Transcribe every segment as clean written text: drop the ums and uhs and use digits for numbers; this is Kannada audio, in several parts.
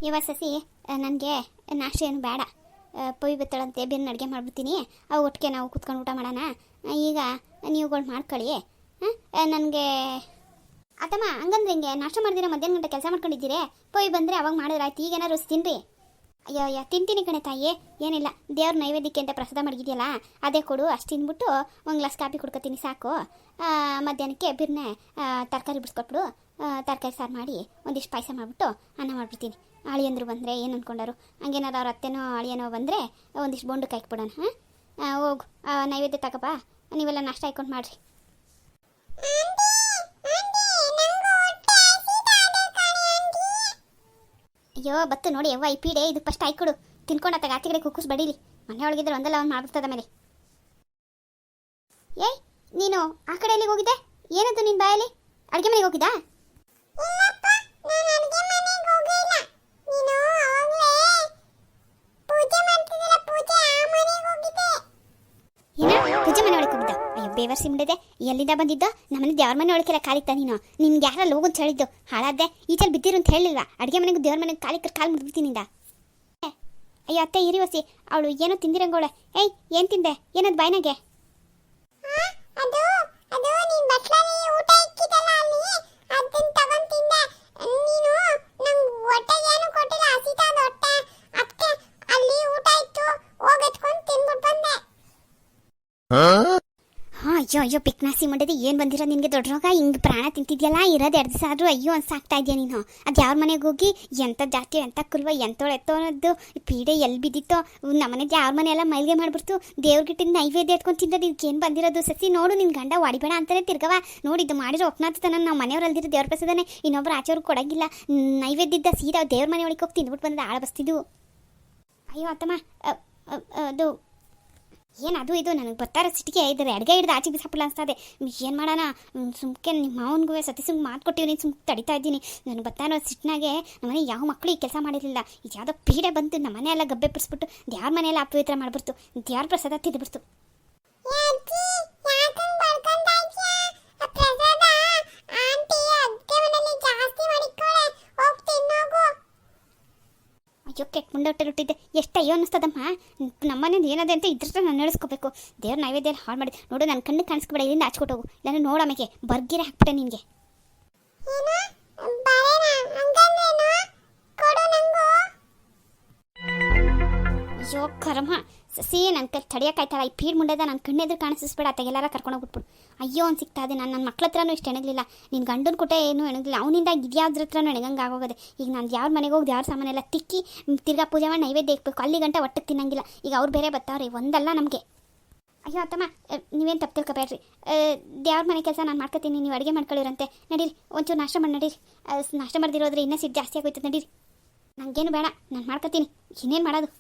ಇವ ಸಸಿ ನನಗೆ ನಾಷ್ಟ ಏನು ಬೇಡ. ಪೊಯ್ ಬತ್ತಳಂತೆ ಬೇರೆ ಅಡುಗೆ ಮಾಡಿಬಿಡ್ತೀನಿ. ಅವು ಒಟ್ಟಿಗೆ ನಾವು ಕುತ್ಕೊಂಡು ಊಟ ಮಾಡೋಣ. ಈಗ ನೀವುಗಳು ಮಾಡ್ಕೊಳ್ಳಿ. ನನಗೆ ಆತಮ್ಮ ಹಂಗಂದ್ರೆ ಹಿಂಗೆ ನಾಷ್ಟ ಮಾಡಿದಿರ ಮಧ್ಯಾಹ್ನ ಗಂಟೆ ಕೆಲಸ ಮಾಡ್ಕೊಂಡಿದ್ದೀರಿ. ಪೊಯ್ ಬಂದರೆ ಅವಾಗ ಮಾಡಿದ್ರೆ ಆಯ್ತು. ಈಗ ಏನಾರು ತಿನ್ನಿರಿ. ಅಯ್ಯೋ ತಿಂತೀನಿ ಕಣೆ ತಾಯಿ, ಏನಿಲ್ಲ. ದೇವ್ರ ನೈವೇದ್ಯಕ್ಕೆ ಅಂತ ಪ್ರಸಾದ ಮಡಗಿದೆಯಲ್ಲ ಅದೇ ಕೊಡು. ಅಷ್ಟು ತಿಂದ್ಬಿಟ್ಟು ಒಂದು ಗ್ಲಾಸ್ ಕಾಫಿ ಕುಡ್ಕೊತೀನಿ ಸಾಕು. ಮಧ್ಯಾಹ್ನಕ್ಕೆ ಬಿರ್ನೆ ತರಕಾರಿ ಬಿಡಿಸ್ಕೊಟ್ಬಿಡು. ತರಕಾರಿ ಸಾರು ಮಾಡಿ ಒಂದಿಷ್ಟು ಪಾಯಸ ಮಾಡಿಬಿಟ್ಟು ಅನ್ನ ಮಾಡಿಬಿಡ್ತೀನಿ. ಅಳಿಯಂದ್ರು ಬಂದರೆ ಏನು ಅಂದ್ಕೊಂಡರು. ಹಂಗೇನಾರು ಅವ್ರ ಅತ್ತೆನೋ ಅಳಿಯನೋ ಬಂದರೆ ಒಂದಿಷ್ಟು ಬೋಂಡು ಕಾಯ್ಕೊಬಿಡೋಣ. ಹೋಗು ನೈವೇದ್ಯ ತಗೋಬಾ. ನೀವೆಲ್ಲ ನಾಷ್ಟ ಹಾಕೊಂಡು ಮಾಡಿರಿ. ಅಯ್ಯೋ ಬತ್ತು ನೋಡಿ ಅವ್ವ ಈ ಪೀಡೆ ಇದು ಫಸ್ಟ್ ಹಾಕೊಡು. ತಿನ್ಕೊಂಡತ್ತಾಗ ಆಚೆ ಕಡೆ ಕುಕ್ಕುಸ್ ಬಡೀಲಿ. ಮನೆ ಒಳಗಿದ್ರೆ ಒಂದಲ್ಲ ಅವ್ನು ಮಾಡ್ಬಿಡ್ತದ ಮೇಲೆ. ಏಯ್ ನೀನು ಆ ಕಡೆ ಎಲ್ಲಿಗೆ ಹೋಗಿದ್ದೆ? ಏನದು ನಿನ್ನ ಬಾಯಲ್ಲಿ? ಅಡುಗೆ ಮನೆಗೆ ಹೋಗಿದ್ದಾ? ಏನ ಪೂಜೆ ಮನೆ ಒಳಗೆ ಹೋಗಿದ್ದ? ಅಯ್ಯೋ ಬೇವರ್ಸಿ ಮುಂಡಿದೆ. ಎಲ್ಲಿಂದ ಬಂದಿದ್ದ? ನಮ್ಮನೆ ದೇವ್ರ ಮನೆ ಒಳಗೆಲ್ಲ ಕಾಲಿತ್ತ ನೀನು. ನಿನ್ಗೆ ಯಾರಲ್ಲಿ ಹೋಗಂತ ಹೇಳಿದ್ದು? ಹಾಳಾದ್ದೆ ಈಚಲ್ಲಿ ಬಿದ್ದಿರು ಅಂತ ಹೇಳಿಲ್ವಾ? ಅಡುಗೆ ಮನೆಗೂ ದೇವ್ರ ಮನೆಗೆ ಕಾಲು ಮುದ್ಬಿಡ್ತೀನಿಂದ. ಅಯ್ಯೋ ಅತ್ತೆ ಇರಿ ಹೊಸಿ, ಅವಳು ಏನೋ ತಿಂದಿರಂಗೋಳೆ. ಏಯ್ ಏನು ತಿಂದೆ? ಏನದು ಬಾಯ್ನಾಗೆ? ಅಯ್ಯೋ ಅಯ್ಯೋ ಪಿಕ್ನಾಸಿ ಮಂಡದೆ ಏನು ಬಂದಿರೋ ನಿನಗೆ ದೊಡ್ಡ ರೋಗ? ಹಿಂಗೆ ಪ್ರಾಣ ತಿಂತಿದ್ಯಲ್ಲ, ಇರೋದು 2 ದಿವಸ ಆದರೂ ಅಯ್ಯೋ ಅಂತ ಸಾಕ್ತಾ ಇದೆಯಾ ನೀನು? ಅದು ಯಾರ ಮನೆಗೆ ಹೋಗಿ ಎಂಥ ಜಾತಿ ಎಂಥ ಕುಲ್ವ ಎಂಥೋಳು ಎತ್ತೋನದ್ದು ಪೀಡೆ ಎಲ್ಲಿ ಬಿದ್ದಿತ್ತೋ? ನಮ್ಮನೆದು ಯಾರ ಮನೆ ಎಲ್ಲ ಮೈಲಿಗೆ ಮಾಡಿಬಿಡ್ತು. ದೇವ್ರಿಗಿಟ್ಟಿದ್ದು ನೈವೇದ್ಯ ಎತ್ಕೊಂಡು ತಿಂದದ್ದು ಇದಕ್ಕೇನು ಬಂದಿರೋದು? ಸಸಿ ನೋಡು, ನಿನ್ನ ಗಂಡ ಹೊಡಿಬೇಡ ಅಂತಾನೆ ತಿರ್ಗವ. ನೋಡಿದ್ದು ಮಾಡಿರೋ ಒಪ್ನಾತನ ನಾವು ಮನೆಯವ್ರಲ್ದಿರೋ ದೇವ್ರ ಪ್ರಸಾದನೆ ಇನ್ನೊಬ್ರು ಆಚೆವ್ರಿಗೆ ಕೊಡೋಂಗಿಲ್ಲ. ನೈವೇದ್ಯದ ಸೀದಾ ದೇವ್ರ ಮನೆ ಒಳಗೆ ಹೋಗಿ ತಿಂದ್ಬಿಟ್ಟು ಬಂದ ಆಳ ಬಸ್ತಿದ್ದು. ಅಯ್ಯೋ ಅತ್ತಮ್ಮ ಅದು ಏನದು ಇದು ನನಗೆ ಬರ್ತಾರ ಸಿಟಿಗೆ ಇದ್ರೆ ಅಡುಗೆ ಹಿಡ್ದು ಆಚೆ ಬಿಸಾಪಲ್ಲ ಅನ್ಸ್ತದೆ. ಏನು ಮಾಡೋಣ? ಸುಮ್ಕೆ ನಿಮ್ಮ ಮಾವನಿಗೂ ಸತಿ ಸುಮ್ಗೆ ಮಾತು ಕೊಟ್ಟಿವ್ನಿ, ಸುಮ್ಕೆ ತಡಿತಾ ಇದ್ದೀನಿ. ನನಗೆ ಬರ್ತಾರೋ ಸಿಟ್ಟಿನಾಗೆ ನಮ್ಮನೆ ಯಾವ ಮಕ್ಕಳು ಈ ಕೆಲಸ ಮಾಡಿರಲಿಲ್ಲ. ಇದು ಯಾವುದೋ ಪೀಡೆ ಬಂತು, ನಮ್ಮನೆ ಎಲ್ಲ ಗಬ್ಬೆ ಬಿಡಿಸ್ಬಿಟ್ಟು ದೇವ್ರ ಮನೆಯೆಲ್ಲ ಅಪವಿತ್ರ ಮಾಡಿಬಿಡ್ತು. ದೇವ್ರ ಪ್ರಸಾದ ತಿಂದುಬಿಡ್ತು. ಅಯ್ಯೋ ಕೆಟ್ಟ ಮುಂಡೆ ಹೊಟ್ಟೆ ಹುಟ್ಟಿದ್ದೆ. ಎಷ್ಟು ಅಯ್ಯೋ ಅನ್ನಿಸ್ತದಮ್ಮ. ನಮ್ಮನೇದು ಏನದೆ ಅಂತ ಇದ್ರೆ ನಾನು ನಡೆಸ್ಕೋಬೇಕು. ದೇವ್ರ ನೈವೇದ್ಯ ಹಾಳು ಮಾಡಿದೆ ನೋಡು. ನನ್ನ ಕಣ್ಣು ಕಾಣಿಸ್ಕೊಬೇಡ, ಇಲ್ಲಿಂದ ಆಚ್ಕೊಟ್ಟು ಹೋಗು. ಇಲ್ಲ ನೋಡಮಗೆ ಬರ್ಗಿರೆ ಹಾಕ್ಬಿಟ್ಟೆ ನಿನಗೆ. ಅಯ್ಯೋ ಕರ್ಮ ಸಸಿ, ನನ್ನ ಕೈ ತಡಿಯೋಕ್ಕಾಯ್ತಲ್ಲ. ಈ ಪೀಡ್ ಮುಂಡೆದ ನನ್ನ ಕಣ್ಣೆದ್ರು ಕಾಣಿಸ್ಬೇಡ. ಅತ್ತಾಗೆಲ್ಲಾರ ಕರ್ಕೊಂಡೋಗ್ಬಿಟ್ಬಿಡು. ಅಯ್ಯೋ ಒಂದು ಸಿಗ್ತಾ ಇದೆ. ನನ್ನ ಮಕ್ಳ ಹತ್ರನೂ ಇಷ್ಟು ಎಣಗಲಿಲ್ಲ. ನಿನ್ನ ಗಂಡನ ಕುಟೆ ಏನೂ ಎಣಗಲಿಲ್ಲ. ಅವನಿಂದ ಇದ್ಯಾವ್ದ್ರ ಹತ್ರನೂ ಎಣಗಂಗೆ ಆಗೋಗದೆ. ಈಗ ನಾನು ಯಾರ ಮನೆಗೆ ಹೋಗಿ ದೇವ್ರ ಸಾಮಾನೆಲ್ಲ ತಿಕ್ಕಿ ತಿರ್ಗಾ ಪೂಜೆ ಮಾಡಿ ನೈವೇದ್ಯ ಇಕ್ಬೇಕು. ಅಲ್ಲಿ ಗಂಟೆ ಒಟ್ಟಿಗೆ ತಿನ್ನಂಗಿಲ್ಲ. ಈಗ ಅವ್ರು ಬೇರೆ ಬರ್ತಾವ್ರಿ, ಒಂದಲ್ಲ ನಮಗೆ. ಅಯ್ಯೋ ಅತ್ತಮ್ಮ ನೀವೇನು ತಪ್ಪು ತಿಳ್ಕೊಬೇಡ್ರಿ. ದೇವ್ರ ಮನೆ ಕೆಲಸ ನಾನು ಮಾಡ್ಕೊತೀನಿ, ನೀವು ಅಡುಗೆ ಮಾಡ್ಕೊಳ್ಳಿರಂತೆ. ನಡೀರಿ ಒಂಚೂರು ನಾಷ್ಟ ಮಾಡಿ ನಡೀರಿ. ನಾಷ್ಟ ಮಾಡಿದಿರೋದ್ರೆ ಇನ್ನೂ ಸಿಟ್ಟು ಜಾಸ್ತಿ ಆಗೋಯ್ತದೆ. ನಡೀರಿ. ನನಗೇನು ಬೇಡ, ನಾನು ಮಾಡ್ಕೊತೀನಿ. ಇನ್ನೇನು ಮಾಡೋದು?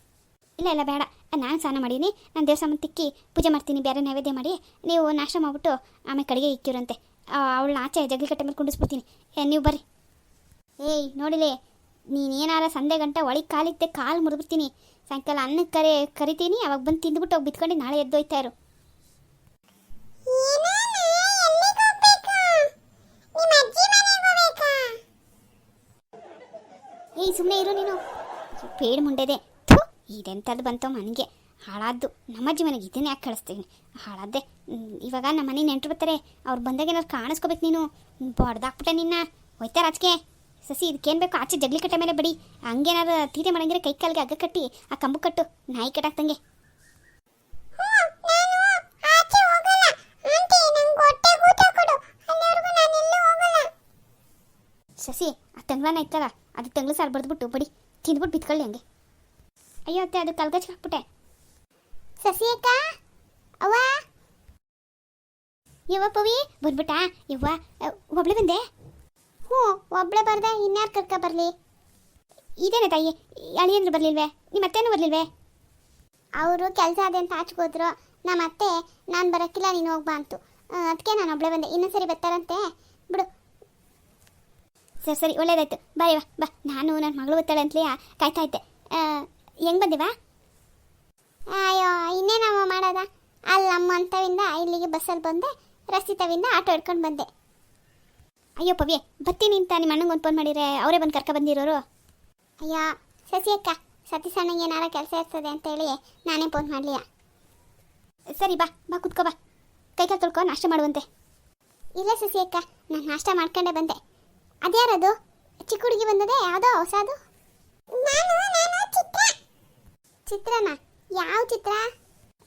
ಇಲ್ಲ ಬೇಡ, ನಾನು ಸ್ನಾನ ಮಾಡೀನಿ. ನಾನು ದೇವ್ರ ಸಾಮಾನು ತಿಕ್ಕಿ ಪೂಜೆ ಮಾಡ್ತೀನಿ. ಬೇರೆ ನೈವೇದ್ಯ ಮಾಡಿ ನೀವು ನಾಷ್ಟ ಮಾಡಿಬಿಟ್ಟು ಆಮೇಲೆ ಕಡೆಗೆ ಇಕ್ಕಿರಂತೆ. ಅವಳನ್ನ ಆಚೆ ಜಗ್ಲಿ ಕಟ್ಟೆ ಮೇಲೆ ಕುಂಡಿಸ್ಬಿಡ್ತೀನಿ. ನೀವು ಬರ್ರಿ. ಏಯ್ ನೋಡಿಲಿ, ನೀನೇನಾರ ಸಂದೆ ಗಂಟೆ ಒಳಗೆ ಕಾಲಿತ್ತೆ ಕಾಲು ಮುರಿದ್ಬಿಡ್ತೀನಿ. ಸಾಯಂಕಾಲ ಅನ್ನಕ್ಕೆ ಕರಿತೀನಿ. ಅವಾಗ ಬಂದು ತಿಂದ್ಬಿಟ್ಟು ಹೋಗಿ ಬಿತ್ಕೊಂಡು ನಾಳೆ ಎದ್ದೋಯ್ತಾ ಇರು. ಏಯ್ ಸುಮ್ಮನೆ ಇರು ನೀನು. ಪೇಡ್ ಮುಂಡೆದೆ. ಇದೆಂಥದ್ದು ಬಂತು ಮನೆಗೆ ಹಾಳಾದ್ದು. ನಮ್ಮಜ್ಜಿ ಮನೆಗೆ ಇದನ್ನೇ ಯಾಕೆ ಕಳಿಸ್ತೀನಿ? ಹಾಳಾದ್ದೆ. ಇವಾಗ ನಮ್ಮ ಮನೆ ನೆಂಟರು ಬರ್ತಾರೆ. ಅವ್ರು ಬಂದಾಗ ಏನಾದ್ರು ಕಾಣಿಸ್ಕೋಬೇಕು. ನೀನು ಬಡ್ದಾಕ್ಬಿಟ್ಟೆ ನಿನ್ನ. ಹೋಯ್ತಾ ರಾಜಕೀಯ ಸಸಿ. ಇದಕ್ಕೇನು ಬೇಕು? ಆಚೆ ಜಗ್ಲಿ ಕಟ್ಟೆ ಮೇಲೆ ಬಡಿ. ಹಂಗೇನಾದ್ರು ತೀಟೆ ಮಾಡಂಗಿದ್ರೆ ಕೈ ಕಾಲಿಗೆ ಹಗ್ಗ ಕಟ್ಟಿ ಆ ಕಂಬು ಕಟ್ಟು, ನಾಯಿ ಕಟ್ಟಾಕ್ತಂಗೆ. ಸಸಿ ಆ ತಂಗ್ಳನ ಇತ್ತಲ್ಲ, ಅದು ತಂಗ್ಳು ಸಾರು ಬಡ್ದ್ಬಿಟ್ಟು ಬಡಿ ತಿಂದ್ಬಿಟ್ಟು ಬಿತ್ಕೊಳ್ಳಿ ಹಂಗೆ. ಅಯ್ಯೋ ಅತ್ತೆ ಅದು ಕಲ್ಗಚ್ಚ ಹಾಕ್ಬಿಟ್ಟೆ. ಸಸಿ ಅಕ್ಕ ಅವ್ವ, ಯವ್ವ ಪವಿ ಬಂದ್ಬಿಟ್ಟ. ಯವ್ವ ಒಬ್ಳೆ ಬಂದೆ? ಹ್ಞೂ ಒಬ್ಳೆ ಬರ್ದೆ, ಇನ್ಯಾರು ಕರ್ಕ ಬರಲಿ? ಇದೇನೆ ತಾಯಿ, ಅಳಿಯಂದ್ರು ಬರಲಿಲ್ವೇ? ನಿಮ್ಮ ಅತ್ತೇನು ಬರಲಿಲ್ವೇ? ಅವರು ಕೆಲಸ ಅದೇ ಅಂತ ಆಚ್ಕೋದ್ರು. ನಮ್ಮ ಅತ್ತೆ ನಾನು ಬರೋಕ್ಕಿಲ್ಲ ನೀನು ಹೋಗ್ಬಾ ಅಂತು. ಅದಕ್ಕೆ ನಾನು ಒಬ್ಳೆ ಬಂದೆ. ಇನ್ನೊಂದು ಸರಿ ಬರ್ತಾರಂತೆ ಬಿಡು. ಸರಿ ಒಳ್ಳೇದಾಯ್ತು. ಬಾರಿ ಬಾ. ನಾನು ನನ್ನ ಮಗಳು ಬರ್ತಾಳೆ ಅಂತಲೇ ಕಾಯ್ತಾ ಇದ್ದೆ. ಹೆಂಗೆ ಬಂದಿವಾ? ಅಯ್ಯೋ ಇನ್ನೇನಮ್ಮ ಮಾಡೋದ? ಅಲ್ಲಿ ನಮ್ಮ ಅಂತವಿಂದ ಇಲ್ಲಿಗೆ ಬಸ್ಸಲ್ಲಿ ಬಂದೆ, ರಸ್ತಿತವಿಂದ ಆಟೋ ಹಿಡ್ಕೊಂಡು ಬಂದೆ. ಅಯ್ಯೋ ಪವ್ಯ ಬರ್ತೀನಿ ಅಂತ ನಿಮ್ಮ ಅಣ್ಣಂಗೆ ಒಂದು ಫೋನ್ ಮಾಡಿದ್ರೆ ಅವರೇ ಬಂದು ಕರ್ಕ ಬಂದಿರೋರು. ಅಯ್ಯೋ ಸಸಿ ಅಕ್ಕ, ಸತೀಶ್ ಅಣ್ಣಗೆ ಏನಾರ ಕೆಲಸ ಇರ್ತದೆ ಅಂತೇಳಿ ನಾನೇ ಫೋನ್ ಮಾಡಲಿಲ್ಲ. ಸರಿ ಬಾ ಬಾ ಕುತ್ಕೋ ಬಾ, ಕೈಕಾಲು ತೊಳ್ಕೊ ನಾಷ್ಟ ಮಾಡುವಂತೆ. ಇಲ್ಲ ಸಸಿ ಅಕ್ಕ, ನಾನು ನಾಷ್ಟ ಮಾಡ್ಕೊಂಡೆ ಬಂದೆ. ಅದ್ಯಾರದು ಚಿಕ್ಕ ಹುಡುಗಿ ಬಂದದೆ, ಯಾವುದೋ ಹೊಸದು? ಚಿತ್ರನ? ಯಾವ ಚಿತ್ರ?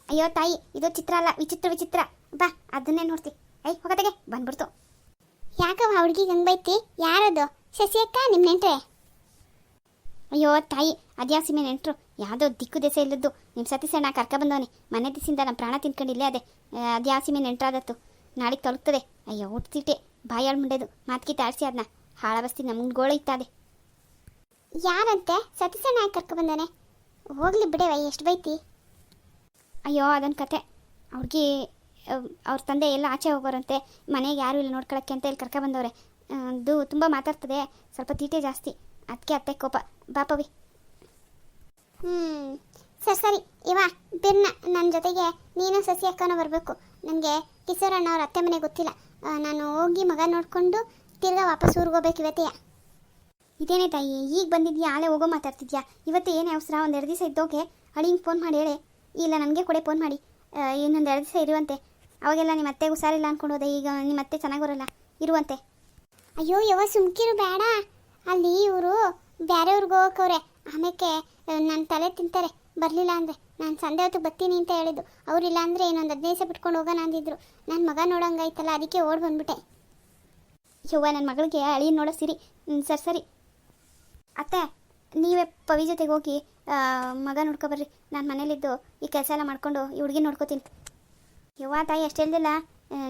ಅಯ್ಯೋ ತಾಯಿ, ಇದು ಚಿತ್ರ ಅಲ್ಲ, ವಿಚಿತ್ರ ವಿಚಿತ್ರ. ಬಾ ಅದನ್ನೇ ನೋಡ್ತಿ. ಹೋಗತೆಗೆ ಬಂದ್ಬಿಡ್ತು. ಯಾಕವ ಹುಡುಗಿಗೆ ಹಂಗೆ ಬೈತಿ? ಯಾರದು? ಶಶಿ ಅಕ್ಕ ನಿಮ್ಮ ನೆಂಟ್ರೆ? ಅಯ್ಯೋ ತಾಯಿ, ಅದ್ಯಾ ಸಿಮೆ ನೆಂಟ್ರು, ಯಾವುದೋ ದಿಕ್ಕು ದೆಸೆ ಇಲ್ಲದ್ದು ನಿಮ್ಮ ಸತೀಶಣ್ಣ ಕರ್ಕ ಬಂದವನೆ. ಮನೆ ದಿವಸದಿಂದ ನಮ್ಮ ಪ್ರಾಣ ತಿನ್ಕೊಂಡಿಲ್ಲೇ ಅದೇ. ಅದ್ಯಾ ಸಿಮೆ ನೆಂಟ್ರಾದತ್ತು, ನಾಳೆಗೆ ತೊಲಗ್ತದೆ. ಅಯ್ಯೋ ಹುಡ್ತಿಟ್ಟೆ ಬಾಯಾಳು ಮುಂಡೆದು ಮಾತ್ಕಿ ತಾಡ್ಸಿ ಅದನ್ನ ಹಾಳ ಬಸ್ತಿ ನಮ್ಗೆ ಗೋಳ ಇತ್ತಾದೆ. ಯಾರಂತೆ ಸತೀಶಣ್ಣ ಯಾಕೆ ಕರ್ಕ ಬಂದಾನೆ? ಹೋಗ್ಲಿ ಬಿಡವ, ಎಷ್ಟು ಬೈತಿ? ಅಯ್ಯೋ ಅದೊಂದು ಕತೆ. ಅವ್ರಿಗೆ ಅವ್ರ ತಂದೆ ಎಲ್ಲ ಆಚೆ ಹೋಗೋರಂತೆ, ಮನೆಗೆ ಯಾರೂ ಇಲ್ಲ ನೋಡ್ಕೊಳಕ್ಕೆ ಅಂತ ಇಲ್ಲಿ ಕರ್ಕ ಬಂದವ್ರೆ. ಅದು ತುಂಬ ಮಾತಾಡ್ತದೆ, ಸ್ವಲ್ಪ ತೀಟೆ ಜಾಸ್ತಿ, ಅದಕ್ಕೆ ಅತ್ತೆ ಕೋಪ. ಬಾಪವಿ. ಸರಿ ಸರಿ ಇವ ಬಿರ್ನ, ನನ್ನ ಜೊತೆಗೆ ನೀನು ಸಸಿ ಅಕ್ಕನೂ ಬರಬೇಕು. ನನಗೆ ಕಿಶೋರಣ್ಣ ಅವ್ರ ಅತ್ತೆ ಮನೆ ಗೊತ್ತಿಲ್ಲ, ನಾನು ಹೋಗಿ ಮಗ ನೋಡಿಕೊಂಡು ತಿರ್ಗಾ ವಾಪಸ್ ಊರಿಗೆ ಹೋಗ್ಬೇಕು ಇವತ್ತೆಯ. ಇದೇನೇ ತಾಯಿ, ಈಗ ಬಂದಿದ್ಯಾ? ಆಳೆ ಹೋಗೋ ಮಾತಾಡ್ತಿದ್ಯಾ? ಇವತ್ತು ಏನೇ ಅವಸರ? ಒಂದೆರಡು ದಿವಸ ಇದ್ದೋಕೆ ಅಳಿಂಗೆ ಫೋನ್ ಮಾಡಿ ಹೇಳೆ, ಇಲ್ಲ ನನಗೆ ಕೊಡೆ ಫೋನ್ ಮಾಡಿ, ಇನ್ನೊಂದು 2 ದಿವಸ ಇರುವಂತೆ. ಅವಾಗೆಲ್ಲ ನಿಮ್ಮ ಅತ್ತೆ ಹುಷಾರಿಲ್ಲ ಅಂದ್ಕೊಂಡು ಹೋದೆ, ಈಗ ನಿಮ್ಮ ಅತ್ತೆ ಚೆನ್ನಾಗಿ ಬರೋಲ್ಲ, ಇರುವಂತೆ. ಅಯ್ಯೋ ಯವ ಸುಮ್ಕಿರು ಬೇಡ, ಅಲ್ಲಿ ಇವರು ಬೇರೆಯವ್ರಿಗೆ ಹೋಗೋಕವ್ರೆ, ಆಮೇಲೆ ನನ್ನ ತಲೆ ತಿಂತಾರೆ ಬರಲಿಲ್ಲ ಅಂದರೆ. ನಾನು ಸಂಡೆ ಹೊತ್ತಿಗೆ ಬರ್ತೀನಿ ಅಂತ ಹೇಳಿದ್ದು, ಅವರಿಲ್ಲ ಅಂದರೆ ಇನ್ನೊಂದು 15 ದಿವಸ ಬಿಟ್ಕೊಂಡು ಹೋಗೋಣ ಅಂದಿದ್ರು. ನನ್ನ ಮಗ ನೋಡೋಂಗಾಯ್ತಲ್ಲ, ಅದಕ್ಕೆ ಓಡಿ ಬಂದ್ಬಿಟ್ಟೆ. ಯವ್ವ ನನ್ನ ಮಗಳಿಗೆ ಅಳಿ ನೋಡೋ ಸಿರಿ. ಸರಿ ಸರಿ ಅತ್ತೆ, ನೀವೇ ಪವಿ ಜೊತೆಗೆ ಹೋಗಿ ಮಗ ನೋಡ್ಕೊಬರ್ರಿ. ನಾನು ಮನೇಲಿದ್ದು ಈ ಕೆಲಸ ಎಲ್ಲ ಮಾಡ್ಕೊಂಡು ಈ ಹುಡುಗಿ ನೋಡ್ಕೋತೀನಿ. ಯವ್ವ ತಾಯಿ ಅಷ್ಟು ಹೇಳ್ದಿಲ್ಲ,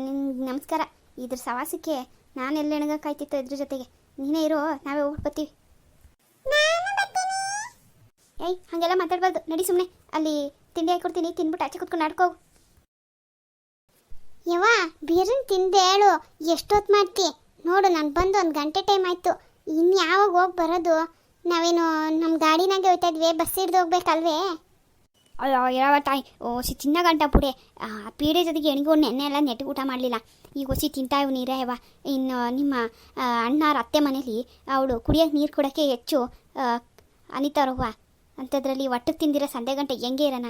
ನಿನ್ಗೆ ನಮಸ್ಕಾರ. ಇದ್ರ ಸವಾಸಕ್ಕೆ ನಾನು ಎಲ್ಲ ಎಣಗಕ್ಕಾಯ್ತಿತ್ತು ಇದ್ರ ಜೊತೆಗೆ. ನೀನೇ ಇರೋ, ನಾವೇ ಹೋಗಿ ಬರ್ತೀವಿ. ಹಾಗೆಲ್ಲ ಮಾತಾಡ್ಬಾರ್ದು, ನಡಿ ಸುಮ್ಮನೆ. ಅಲ್ಲಿ ತಿಂಡಿ ಹಾಕೊಡ್ತೀನಿ, ತಿನ್ಬಿಟ್ಟು ಆಚೆ ಕುತ್ಕೊಂಡು ಆಡ್ಕೋಗು. ಯವ್ವ ಬೀರನ್ ತಿಂದೆ ಹೇಳು, ಎಷ್ಟೊತ್ತು ಮಾಡ್ತಿ ನೋಡು. ನಾನು ಬಂದು 1 ಗಂಟೆ ಟೈಮ್ ಆಯಿತು, ಇನ್ನು ಯಾವಾಗ ಹೋಗಿ ಬರೋದು? ನಾವೇನು ನಮ್ಮ ಗಾಡಿನಾಗೆ ಹೋಗ್ತಾ ಇದ್ವಿ, ಬಸ್ ಹಿಡ್ದು ಹೋಗ್ಬೇಕಲ್ವೇ? ಅಯ್ಯೋ ಯಾವ ತಾಯಿ, ಚಿನ್ನ ಗಂಟ ಪುಡೆ ಪೀಡೆ ಜೊತೆಗೆ ಎಣಿಗೂ ನೆನ್ನೆ ಎಲ್ಲ ನೆಟ್ಟಿಗೆ ಊಟ ಮಾಡಲಿಲ್ಲ. ಈಗ ಹೊಸಿ ತಿಂತಾ ಇವು ನೀರೇ ಯವ್ವ. ಇನ್ನು ನಿಮ್ಮ ಅಣ್ಣಾರ ಅತ್ತೆ ಮನೇಲಿ ಅವಳು ಕುಡಿಯೋಕೆ ನೀರು ಕೊಡೋಕ್ಕೆ ಹೆಚ್ಚು ಅನಿತಾರವ್ವ. ಅಂಥದ್ರಲ್ಲಿ ಒಟ್ಟಿಗೆ ತಿಂದಿರೋ ಸಂದೆ ಗಂಟೆ ಹೆಂಗೆ ಇರೋಣ?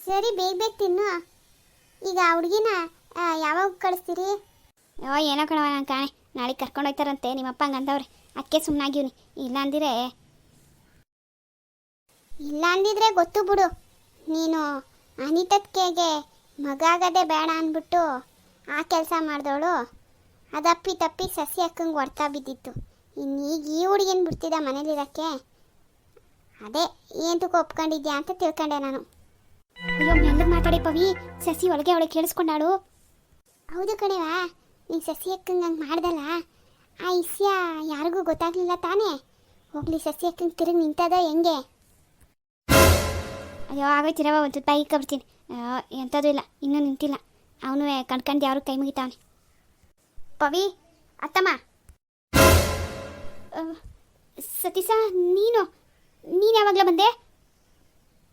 ಸರಿ ಬೇಗ ಬೇಗ ತಿನ್ನು. ಈಗ ಆ ಹುಡುಗಿನ ಯಾವಾಗ ಕಳಿಸ್ತೀರಿ? ಏನೋ ಕಣವ, ನಾನು ಕಾಣೆ ನಾಳೆ ಕರ್ಕೊಂಡು ಹೋಗ್ತಾರಂತೆ ನಿಮ್ಮಪ್ಪ ಹಂಗಂದವ್ರೆ, ಅದಕ್ಕೆ ಸುಮ್ಮನಾಗಿವ್ನಿ. ಇಲ್ಲ ಅಂದಿದ್ರೆ ಗೊತ್ತು ಬಿಡು. ನೀನು ಅನಿತತ್ಕೆಗೆ ಮಗ ಆಗೋದೇ ಬೇಡ ಅಂದ್ಬಿಟ್ಟು ಆ ಕೆಲಸ ಮಾಡಿದವಳು, ಅದಪ್ಪಿ ತಪ್ಪಿ ಸಸಿ ಅಕ್ಕಂಗೆ ಹೊಡ್ತಾ ಬಿದ್ದಿತ್ತು. ಇನ್ನೀಗ ಈ ಹುಡುಗಿನ ಬಿಡ್ತಿದ್ದ ಮನೇಲಿರೋಕ್ಕೆ. ಅದೇ ಏಂತಕ್ಕೆ ಒಪ್ಕೊಂಡಿದ್ಯಾ ಅಂತ ತಿಳ್ಕೊಂಡೆ ನಾನು. ಅಯ್ಯೋ ಮೆಲ್ಲಗೆ ಮಾತಾಡಿ ಪವಿ, ಸಸಿ ಒಳಗೆ ಅವಳಿಗೆ ಕೇಳಿಸ್ಕೊಂಡಾಳು. ಹೌದು ಕಣವಾ, ನೀನು ಸಸಿ ಅಕ್ಕಂಗೆ ಹಂಗೆ ಮಾಡ್ದಲ್ಲ, ಆ ಇಸ್ಯ ಯಾರಿಗೂ ಗೊತ್ತಾಗ್ಲಿಲ್ಲ ತಾನೇ? ಹೋಗ್ಲಿ ಸಸಿ ಅಕ್ಕಂಗೆ ತಿರುಗಿ ನಿಂತದ ಹೆಂಗೆ? ಅಯ್ಯೋ ಆಗೋಯ್ತಿರವ, ಒಂದು ಬಾಯಿ ಕಬ್ಬಿಡ್ತೀನಿ. ಎಂಥದ್ದು ಇಲ್ಲ, ಇನ್ನೂ ನಿಂತಿಲ್ಲ. ಅವನು ಕಣ್ಕಂಡು ಯಾರು ಕೈ ಮುಗಿತಾವನೆ. ಪವಿ ಅತ್ತಮ್ಮ, ಸತೀಶ ನೀನು ಯಾವಾಗಲೂ ಬಂದೆ?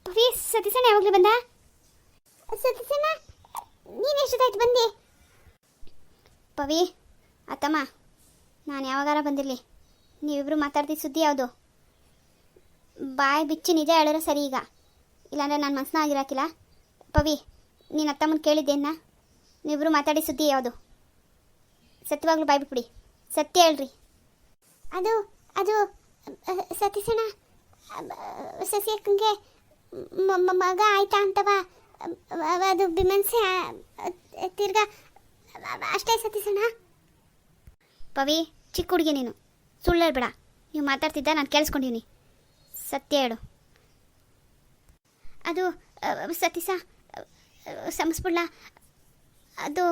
ಪವಿ ಸತೀಶಣ್ಣ ಯಾವಾಗಲೂ ಬಂದ? ಸತೀಶಣ್ಣ ನೀನು ಎಷ್ಟೊತ್ತಾಯ್ತು ಬಂದು? ಪವಿ ಅತ್ತಮ್ಮ, ನಾನು ಯಾವಾಗಾರ ಬಂದಿರಲಿ, ನೀವಿಬ್ರು ಮಾತಾಡ್ತಿದ್ದ ಸುದ್ದಿ ಯಾವುದು? ಬಾಯಿ ಬಿಚ್ಚಿ ನಿಜ ಹೇಳಿದ್ರೆ ಸರಿ. ಈಗ ಇಲ್ಲಾಂದರೆ ನಾನು ಮನಸ್ಸನ್ನ ಆಗಿರಾಕಿಲ್ಲ. ಪವಿ ನೀನು ಅತ್ತಮ್ಮನ ಕೇಳಿದ್ದೇನ? ನೀವಿಬ್ರು ಮಾತಾಡಿ ಸುದ್ದಿ ಯಾವುದು? ಸತ್ಯವಾಗ್ಲೂ ಬಾಯಿ ಬಿಟ್ಬಿಡಿ, ಸತ್ಯ ಹೇಳ್ರಿ. ಅದು ಸತೀಶಣ್ಣ ಸಸಿ ಅಕ್ಕಂಗೆ ಮಗ ಆಯ್ತಾ ಅಂತವ, ಅದು ಬಿಮನ್ಸೆ ತಿರ್ಗಾ ಅಷ್ಟೇ ಸತೀಶಣ್ಣ. ಪವಿ ಚಿಕ್ಕ ಹುಡುಗಿ, ನೀನು ಸುಳ್ಳು ಹೇಳ್ಬೇಡ. ನೀವು ಮಾತಾಡ್ತಿದ್ದ ನಾನು ಕೇಳಿಸ್ಕೊಂಡಿವ್ನಿ, ಸತ್ಯ ಹೇಳು. ಅದು ಸತೀಶ ಸಮಸ್ಬಿಡ್ಲ, ಅದು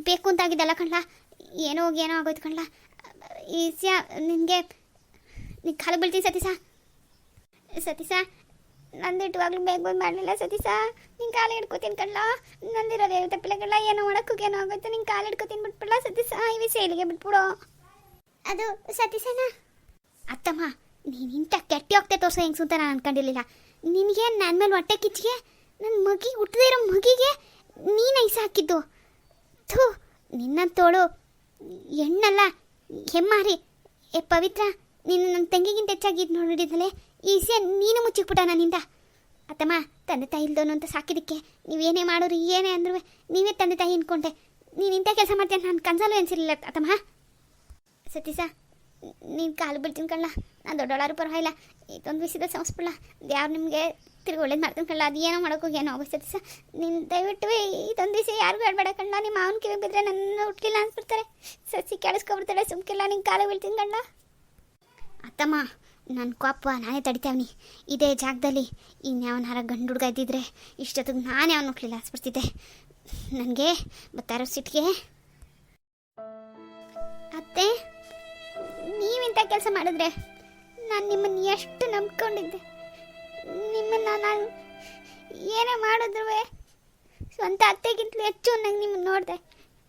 ಬೇಕು ಅಂತಾಗಿದ್ದಲ್ಲ ಕಣ್ಲ, ಏನೋ ಆಗೋಯ್ತು ಕಣ್ಲ. ಈಸ್ಯ ನಿನಗೆ ಕಾಲು ಬೀಳ್ತೀನಿ ಸತೀಶ. ನಂದಿಟ್ಟುವಾಗ್ಲೂ ಬೇಗ ಮಾಡಲಿಲ್ಲ ಸತೀಶ, ನಿನ್ನ ಕಾಲು ಹಿಡ್ಕೊತೀನಿ ಕಣ್ಲ. ನಂದಿರೋದೇ ತಪ್ಪಿಲ್ಲ ಕಣ್ಲ, ಏನೋ ಮಾಡೋಕ್ಕೇನೋ ಆಗೋಯ್ತು, ನಿನ್ನ ಕಾಲು ಹಿಡ್ಕೊತೀನಿ ಬಿಟ್ಬಿಡಲ್ಲ ಸತೀಶ, ಈ ವಿಷಯಲಿಗೆ ಬಿಟ್ಬಿಡು. ಅದು ಸತೀಶನ ಅತ್ತಮ್ಮ, ನೀನು ಇಂಥ ಕೆಟ್ಟಿ ಹೋಗ್ತೆ ತೋರಿಸೋ ಹೆಂಗೆ ಸುಂತ ನಾನು ಅನ್ಕೊಂಡಿರಲಿಲ್ಲ. ನಿನಗೆ ನನ್ನ ಮೇಲೆ ಹೊಟ್ಟೆ ಕಿಚ್ಚಿಗೆ, ನನ್ನ ಮಗಿಗೆ ಹುಟ್ಟದೇ ಇರೋ ಮಗಿಗೆ ನೀನು ಐಸ ಹಾಕಿದ್ದು. ಥೂ, ನಿನ್ನ ತೋಳು ಹೆಣ್ಣಲ್ಲ ಹೆಮ್ಮಾರಿ. ಪವಿತ್ರ ನೀನು ನನ್ನ ತಂಗಿಗಿಂತ ಹೆಚ್ಚಾಗಿ ಇದು ನೋಡಿದ್ದಲೇ ಈ ವಿಷಯ ನೀನು ಮುಚ್ಚಿಕ್ಬಿಟ್ಟ ನನ್ನಿಂದ. ಅತ್ತಮ್ಮ, ತಂದೆ ತಾಯಿ ಇಲ್ದೋನು ಅಂತ ಸಾಕಿದ್ದಕ್ಕೆ ನೀವೇನೇ ಮಾಡೋರು ಏನೇ ಅಂದ್ರೂ ನೀವೇ ತಂದೆ ತಾಯಿ ಅಂದ್ಕೊಂಡೆ. ನೀನು ಇಂಥ ಕೆಲಸ ಮಾಡ್ತೀಯ ನಾನು ಕನ್ಸಲ್ಲೂ ಎನ್ಸಿರ್ಲಿಲ್ಲ ಅತ್ತಮ್ಮ. ಸತೀಶ, ನೀನು ಕಾಲು ಬಿಡ್ತೀನಿ ಕಳ್ಳ, ನಾನು ದೊಡ್ಡವಳಾರು ಪರವಾಗಿಲ್ಲ, ಇದೊಂದು ವಿಷಯದ ಸಂಸ್ಬಿಡ್ಲ, ಯಾರು ನಿಮಗೆ ತಿರ್ಗಿ ಒಳ್ಳೇದು ಮಾಡ್ತೀನಿ ಕಳ್ಳ, ಅದು ಏನೋ ಮಾಡೋಕ್ಕೋ ಏನೋ ಹೋಗೋ ಸತೀಶ. ನೀನು ದಯವಿಟ್ಟು ಇದೊಂದು ವಿಷಯ ಯಾರಿಗೂ ಹೇಳ್ಬೇಡ ಕಳ್ಳ. ನಿಮ್ಮ ಮಾವನ ಕಿವಿ ಬಿದ್ದರೆ ನನ್ನ ಹುಟ್ಟಿಲ್ಲ ಅನ್ಸ್ಬಿಡ್ತಾರೆ. ಸಸಿ ಕೇಳಿಸ್ಕೊಬಿಡ್ತಾಳೆ, ಸುಮ್ಕಿಲ್ಲ, ನಿಂಗೆ ಕಾಲು ಬೀಳ್ತೀನಿ ಕಳ್ಳ. ಅತ್ತಮ್ಮ, ನನ್ನ ಕೋಪ ನಾನೇ ತಡಿತಾವ್ನಿ. ಇದೇ ಜಾಗದಲ್ಲಿ ಇನ್ಯಾವನಾರ ಗಂಡು ಹುಡುಗ ಇದ್ದಿದ್ರೆ ಇಷ್ಟೊತ್ತಿಗೆ ನಾನೇ ಅವನು ಹುಟ್ಲಿಲ್ಲ ಅನ್ಸ್ಬಿಡ್ತಿದ್ದೆ. ನನಗೆ ಬರ್ತಾರೋ ಸಿಟ್ಟಿಗೆ. ಅತ್ತೆ, ನೀವಿಂಥ ಕೆಲಸ ಮಾಡಿದ್ರೆ ನಾನು ನಿಮ್ಮನ್ನು ಎಷ್ಟು ನಂಬ್ಕೊಂಡಿದ್ದೆ. ನಿಮ್ಮನ್ನು ನಾನು ಏನೇ ಮಾಡಿದ್ರು ಸ್ವಂತ ಅತ್ತೆಗಿಂತಲೂ ಹೆಚ್ಚು ನಂಗೆ ನಿಮ್ಮನ್ನು ನೋಡಿದೆ.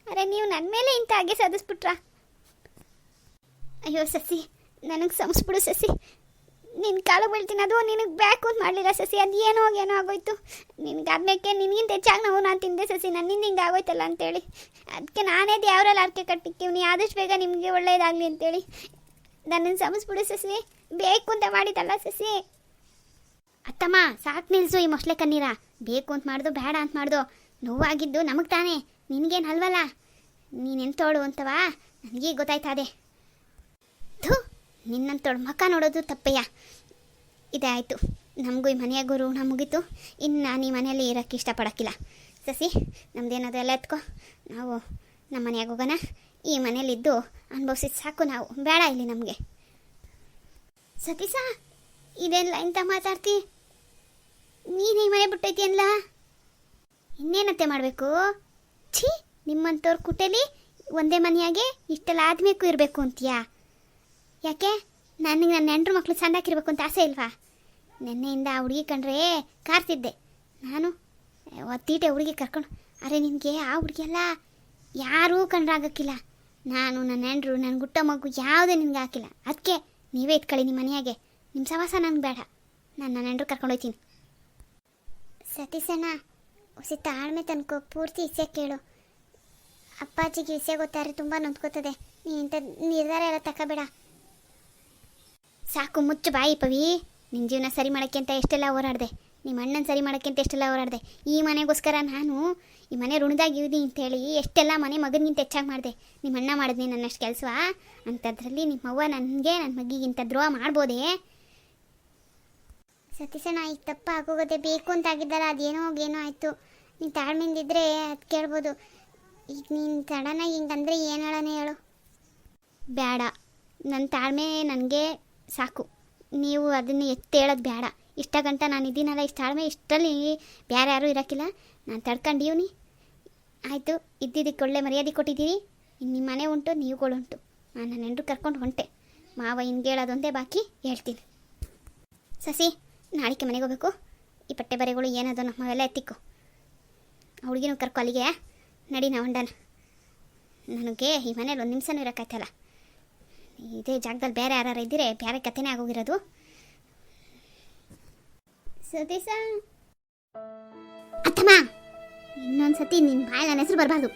ಅರೆ, ನೀವು ನನ್ನ ಮೇಲೆ ಇಂಥ ಹಾಗೆ ಸಾಧಿಸ್ಬಿಟ್ರಾ? ಅಯ್ಯೋ ಸಸಿ, ನನಗೆ ಸಂಸ್ಬಿಡು ಸಸಿ, ನಿನ್ನ ಕಾಲು ಬೀಳ್ತೀನಿ. ಅದು ನಿನಗೆ ಬೇಕು ಅಂತ ಮಾಡಲಿಲ್ಲ ಸಸಿ, ಅದು ಏನೋ ಆಗೋಯ್ತು. ನಿನಗಾದ್ಮೇಲೆ ನಿನಗಿಂತ ಹೆಚ್ಚಾಗಿ ನಾವು ನಾನು ತಿಂದೆ ಸಸಿ, ನನ್ನಿಂದ ಹಿಂಗೆ ಆಗೋಯ್ತಲ್ಲ ಅಂತೇಳಿ ಅದಕ್ಕೆ ನಾನೇ ದೇವರಲ್ಲಿ ಆರ್ಕೆ ಕಟ್ಟಿಕ್ಕಿವ್ನಿ, ಆದಷ್ಟು ಬೇಗ ನಿಮಗೆ ಒಳ್ಳೆಯದಾಗಲಿ ಅಂತೇಳಿ. ನನ್ನನ್ನು ಸಂಸ್ಬಿಡು ಸಸಿ, ಬೇಕು ಅಂತ ಮಾಡಿದ್ದಲ್ಲ ಸಸಿ. ಅತ್ತಮ್ಮ, ಸಾಕು ನಿಲ್ಲಿಸು ಈ ಮೊಸಳೆ ಕಣ್ಣೀರ. ಬೇಕು ಅಂತ ಮಾಡ್ದು, ಬೇಡ ಅಂತ ಮಾಡ್ದು, ನೋವಾಗಿದ್ದು ನಮಗೆ ತಾನೇ, ನಿನಗೇನು ಅಲ್ವಲ್ಲ. ನೀನೆಂತೋಳು ಅಂತವಾ ನನಗೀಗ ಗೊತ್ತಾಯ್ತದೆ. ಥೂ, ನಿನ್ನಂತೋಳು ಮಕ್ಕ ನೋಡೋದು ತಪ್ಪಯ್ಯ. ಇದೇ ಆಯಿತು, ನಮಗೂ ಈ ಮನೆಯಾಗೂ ಋಣ ಮುಗೀತು. ಇನ್ನು ನಾನು ಈ ಮನೆಯಲ್ಲಿ ಇರೋಕ್ಕೆ ಇಷ್ಟಪಡೋಕ್ಕಿಲ್ಲ ಸಸಿ. ನಮ್ಮದೇನದು ಎಲ್ಲ ಎತ್ಕೊ, ನಾವು ನಮ್ಮ ಮನೆಯಾಗ ಹೋಗೋಣ. ಈ ಮನೇಲಿದ್ದು ಅನುಭವಿಸಿದ ಸಾಕು ನಾವು, ಬೇಡ ಇಲ್ಲಿ ನಮಗೆ. ಸತೀಶ, ಇದೆಲ್ಲ ಇಂಥ ಮಾತಾಡ್ತಿ? ನೀನು ಈ ಮನೆ ಬಿಟ್ಟೈತಿ ಅಲ್ಲ, ಇನ್ನೇನತ್ತೆ ಮಾಡಬೇಕು? ಛೀ, ನಿಮ್ಮಂಥವ್ರ ಕುಟೇಲಿ ಒಂದೇ ಮನೆಯಾಗೆ ಇಷ್ಟೆಲ್ಲ ಆದ್ಮೇಕು ಇರಬೇಕು ಅಂತೀಯಾ? ಯಾಕೆ, ನನಗೆ ನನ್ನ ಹೆಂಡ್ರು ಮಕ್ಕಳು ಸಂದಾಕಿರ್ಬೇಕು ಅಂತ ಆಸೆ ಇಲ್ವಾ? ನೆನ್ನೆಯಿಂದ ಆ ಹುಡುಗಿ ಕಂಡ್ರೆ ಕಾರ್ತಿದ್ದೆ ನಾನು, ತೀಟೆ ಹುಡುಗಿ ಕರ್ಕೊಂಡು. ಅರೆ, ನಿನಗೆ ಆ ಹುಡುಗಿ ಎಲ್ಲ ಯಾರೂ ಕಂಡ್ರಾಗಕ್ಕಿಲ್ಲ. ನಾನು, ನನ್ನ ಹೆಂಡ್ರು, ನನ್ನ ಗುಟ್ಟ ಮಗು ಯಾವುದೇ ನಿನಗೆ ಹಾಕಿಲ್ಲ. ಅದಕ್ಕೆ ನೀವೇ ಇಟ್ಕೊಳ್ಳಿ ನಿಮ್ಮ ಮನೆಯಾಗೆ. ನಿಮ್ಮ ಸವಾಸ ನನಗೆ ಬೇಡ, ನಾನು ನನ್ನ ಹೆಂಡ್ರು ಕರ್ಕೊಂಡೋಯ್ತೀನಿ. ಸತೀಶಣ್ಣ, ಹೊಸ ತಾಳ್ಮೆ ತನಕ ಪೂರ್ತಿ ವಿಷಯ ಕೇಳು. ಅಪ್ಪಾಜಿಗೆ ವಿಷಯ ಗೊತ್ತಾರೆ ತುಂಬ ನೊಂದ್ಕೋತದೆ. ನೀ ಇಂಥ ನಿರ್ಧಾರ ಎಲ್ಲ ತಗೋಬೇಡ. ಸಾಕು, ಮುಚ್ಚು ಬಾಯಿ ಪವಿ. ನಿನ್ನ ಜೀವನ ಸರಿ ಮಾಡೋಕ್ಕೆ ಅಂತ ಎಷ್ಟೆಲ್ಲ ಹೋರಾಡಿದೆ, ನಿಮ್ಮ ಅಣ್ಣನ ಸರಿ ಮಾಡೋಕ್ಕೆ ಅಂತ ಎಷ್ಟೆಲ್ಲ ಹೋರಾಡಿದೆ. ಈ ಮನೆಗೋಸ್ಕರ ನಾನು ಈ ಮನೆ ಋಣದಾಗಿದ್ದೀನಿ ಅಂತೇಳಿ ಎಷ್ಟೆಲ್ಲ ಮನೆ ಮಗನಿಗಿಂತ ಹೆಚ್ಚಾಗಿ ಮಾಡಿದೆ. ನಿಮ್ಮ ಅಣ್ಣ ಮಾಡಿದ್ನಿ ನನ್ನಷ್ಟು ಕೆಲಸ, ಅಂಥದ್ರಲ್ಲಿ ನಿಮ್ಮವ್ವ ನನಗೆ ನನ್ನ ಮಗಿಗಿಂತ ದ್ರೋಹ ಮಾಡ್ಬೋದೇ? ಸತೀಶಣ್ಣ, ಈಗ ತಪ್ಪ ಆಗೋಗೋದೆ, ಬೇಕು ಅಂತ ಆಗಿದ್ದಲ್ಲ, ಅದೇನೋ ಆಯಿತು. ನೀನು ತಾಳ್ಮೆಯಿಂದಿದ್ರೆ ಅದು ಕೇಳ್ಬೋದು. ಈಗ ನೀನು ಸಡನ್ನಾಗಿ ಹಿಂಗಂದ್ರೆ ಏನು ಹೇಳೋಣ ಹೇಳು? ಬೇಡ, ನನ್ನ ತಾಳ್ಮೆ ನನಗೆ ಸಾಕು. ನೀವು ಅದನ್ನು ಎತ್ತೇಳೋದು ಬೇಡ. ಇಷ್ಟ ಗಂಟ ನಾನು ಇದ್ದೀನಲ್ಲ, ಇಷ್ಟು ತಾಳ್ಮೆ, ಇಷ್ಟರಲ್ಲಿ ಬೇರೆ ಯಾರೂ ಇರೋಕ್ಕಿಲ್ಲ. ನಾನು ತಡ್ಕೊಂಡಿವ್ನಿ, ಆಯಿತು. ಇದ್ದಿದ್ದಕ್ಕೆ ಒಳ್ಳೆ ಮರ್ಯಾದೆ ಕೊಟ್ಟಿದ್ದೀರಿ. ಇನ್ನು ನಿಮ್ಮ ಮನೆ ಉಂಟು, ನೀವುಗಳುಂಟು. ನಾನು ನನ್ನ ಹೆಂಡ್ರು ಕರ್ಕೊಂಡು ಹೊಂಟೆ. ಮಾವ ಹಿಂಗೆ ಹೇಳೋದೊಂದೇ ಬಾಕಿ, ಹೇಳ್ತೀನಿ. ಸಸಿ, ನಾಳಿಕೆ ಮನೆಗೆ ಹೋಗ್ಬೇಕು. ಈ ಪಟ್ಟೆ ಬರೆಗಳು ಏನದು ನಮ್ಮವೆಲ್ಲ ಎತ್ತಿಕ್ಕು. ಹುಡುಗಿನೂ ಕರ್ಕೊ ಅಲ್ಲಿಗೆ. ನಡಿ ನಾವು ಹೊಂಡನ. ನನಗೆ ಈ ಮನೇಲಿ ಒಂದು ನಿಮಿಷನೂ ಇರೋಕ್ಕಾಯ್ತಲ್ಲ. ಇದೇ ಜಾಗದಲ್ಲಿ ಬೇರೆ ಯಾರು ಇದ್ದರೆ ಬೇರೆ ಕಥೆನೇ ಆಗೋಗಿರೋದು. ಸತೀಶ, ಅತ್ತಮ್ಮ, ಇನ್ನೊಂದು ಸತಿ ನಿನ್ನ ಬಾಯಲ್ಲಿ ನನ್ನ ಹೆಸರು ಬರಬಾರ್ದು.